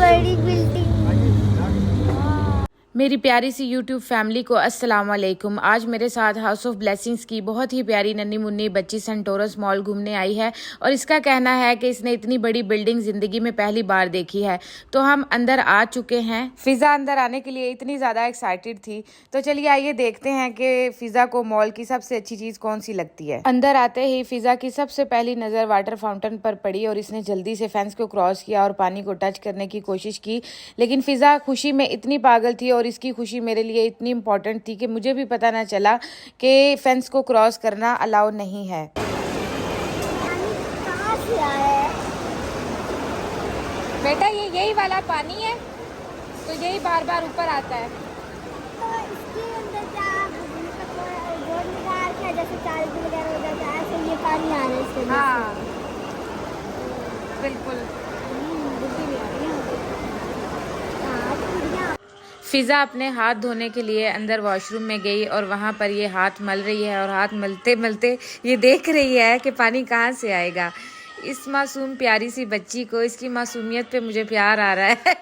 बड़ी बिल्डिंग। मेरी प्यारी सी YouTube फैमिली को अस्सलाम वालेकुम। आज मेरे साथ हाउस ऑफ ब्लेसिंग्स की बहुत ही प्यारी नन्ही मुन्नी बच्ची सेंटोरस मॉल घूमने आई है और इसका कहना है कि इसने इतनी बड़ी बिल्डिंग जिंदगी में पहली बार देखी है। तो हम अंदर आ चुके हैं। फिजा अंदर आने के लिए इतनी ज़्यादा एक्साइटेड थी। तो चलिए आइए देखते हैं कि फिजा को मॉल की सबसे अच्छी चीज़ कौन सी लगती है। अंदर आते ही फिजा की सबसे पहली नज़र वाटर फाउंटेन पर पड़ी और इसने जल्दी से फेंस को क्रॉस किया और पानी को टच करने की कोशिश की। लेकिन फिजा खुशी में इतनी पागल थी और इसकी खुशी मेरे लिए इतनी इम्पोर्टेंट थी कि मुझे भी पता ना चला कि फेंस को क्रॉस करना अलाउ नहीं है। बेटा ये यही वाला पानी है तो यही बार बार ऊपर आता है। तो इसके अंदर क्या जैसे चार्ज वगैरह हो जाता है ऐसे ये पानी आ रहा है इसके अंदर। हाँ बिल्कुल। फिजा अपने हाथ धोने के लिए अंदर वॉशरूम में गई और वहाँ पर ये हाथ मल रही है और हाथ मलते मलते ये देख रही है कि पानी कहाँ से आएगा। इस मासूम प्यारी सी बच्ची को इसकी मासूमियत पे मुझे प्यार आ रहा है।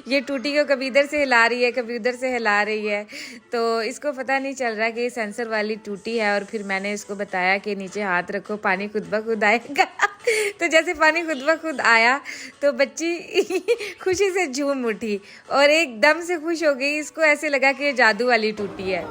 ये टूटी को कभी इधर से हिला रही है कभी उधर से हिला रही है तो इसको पता नहीं चल रहा कि ये सेंसर वाली टूटी है। और फिर मैंने इसको बताया कि नीचे हाथ रखो पानी खुद ब खुद आएगा। तो जैसे पानी खुद ब खुद आया तो बच्ची खुशी से झूम उठी और एकदम से खुश हो गई। इसको ऐसे लगा कि ये जादू वाली टूटी है।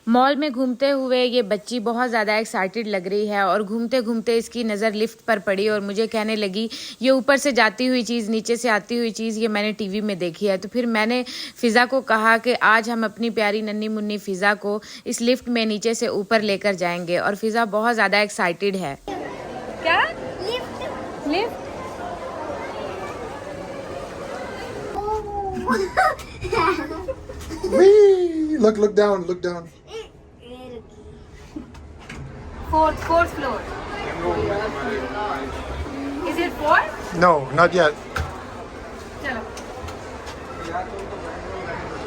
मॉल में घूमते हुए ये बच्ची बहुत ज़्यादा एक्साइटेड लग रही है और घूमते घूमते इसकी नज़र लिफ्ट पर पड़ी और मुझे कहने लगी ये ऊपर से जाती हुई चीज़ नीचे से आती हुई चीज़ ये मैंने टीवी में देखी है। तो फिर मैंने फ़िज़ा को कहा कि आज हम अपनी प्यारी नन्ही मुन्नी फ़िज़ा को इस लिफ्ट में नीचे से ऊपर लेकर जाएंगे और फ़िज़ा बहुत ज़्यादा एक्साइटेड है। क्या lift lift Look down, look down. Fourth floor. Is it fourth? No, not yet. चलो।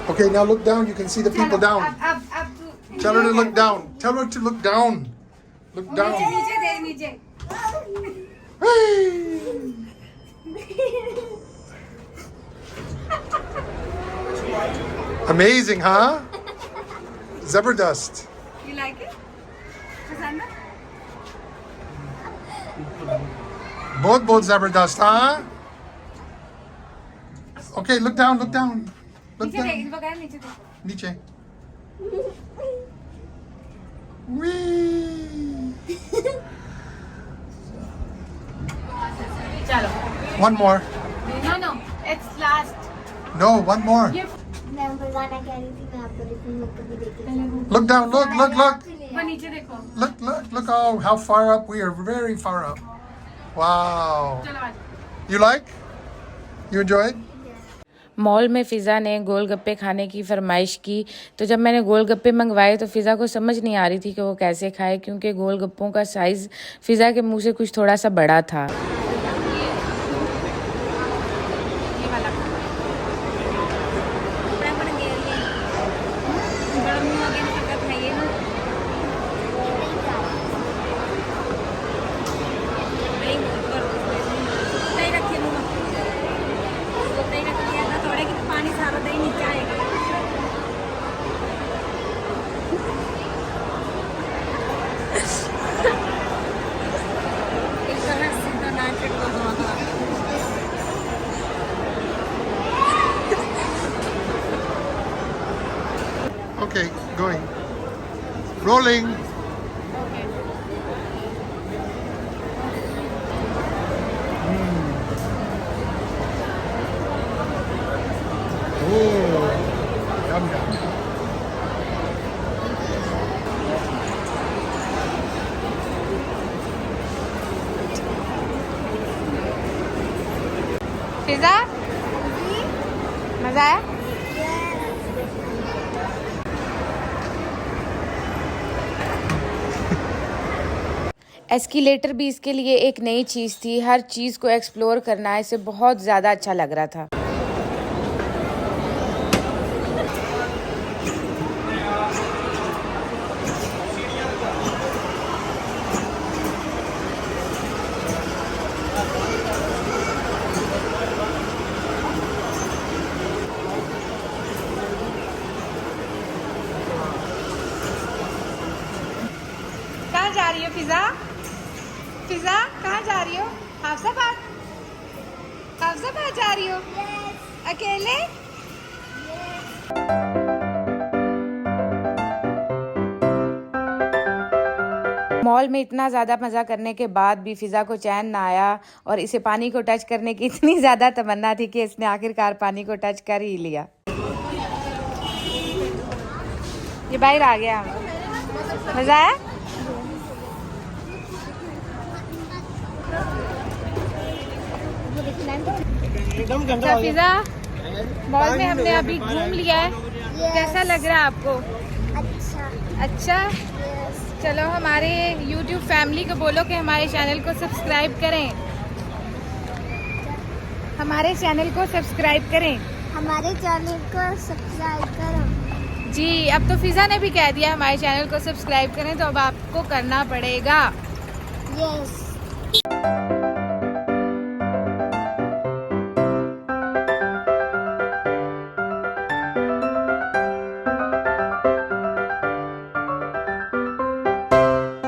Okay, now look down. You can see the people down. अब Tell her to look down. Tell her to look down. Look down. नीचे देख नीचे। Amazing, huh? Zabardast. You like it? पसंद है? बहुत Zabardast, huh? Okay, look down, look down. Look नीचे देख down. इन बगैर नीचे देख। Niche. Whee! चलो। One more. No, it's last. No, one more. ये मैं फरजाना कह रही थी मैं आपको देखूंगी कभी देखी। Look down, look. वो नीचे देखो। Look, oh, how far up we are. Very far up. Wow. चलो आज। You like? You enjoyed? Mall में फ़िज़ा ने गोलगप्पे खाने की फरमाइश की तो जब मैंने गोलगप्पे मंगवाए तो फ़िज़ा को समझ नहीं आ रही थी कि वो कैसे खाए क्योंकि गोलगप्पों का साइज़ फ़िज़ा के मुंह से कुछ थोड़ा सा बड़ा था। Okay, going. Rolling. Oh, yum. फ़िज़ा मज़ा आया? एस्केलेटर भी इसके लिए एक नई चीज़ थी। हर चीज़ को एक्सप्लोर करना इसे बहुत ज़्यादा अच्छा लग रहा था। फिजा फिजा कहाँ जा रही हो? हाफसाबाद जा रही हो? अकेले? मॉल में इतना ज़्यादा मज़ा करने के बाद भी फिज़ा को चैन ना आया और इसे पानी को टच करने की इतनी ज़्यादा तमन्ना थी कि इसने आखिरकार पानी को टच कर ही लिया। ये बाहर आ गया। मज़ा आया? अच्छा फिज़ा, मॉल में हमने अभी घूम लिया है। कैसा लग रहा है आपको? अच्छा? चलो हमारे YouTube फैमिली को बोलो कि हमारे चैनल को सब्सक्राइब करें। हमारे चैनल को सब्सक्राइब करें। हमारे चैनल को सब्सक्राइब करो। जी, अब तो फिज़ा ने भी कह दिया हमारे चैनल को सब्सक्राइब करें, तो अब आपको करना पड़ेगा। यस।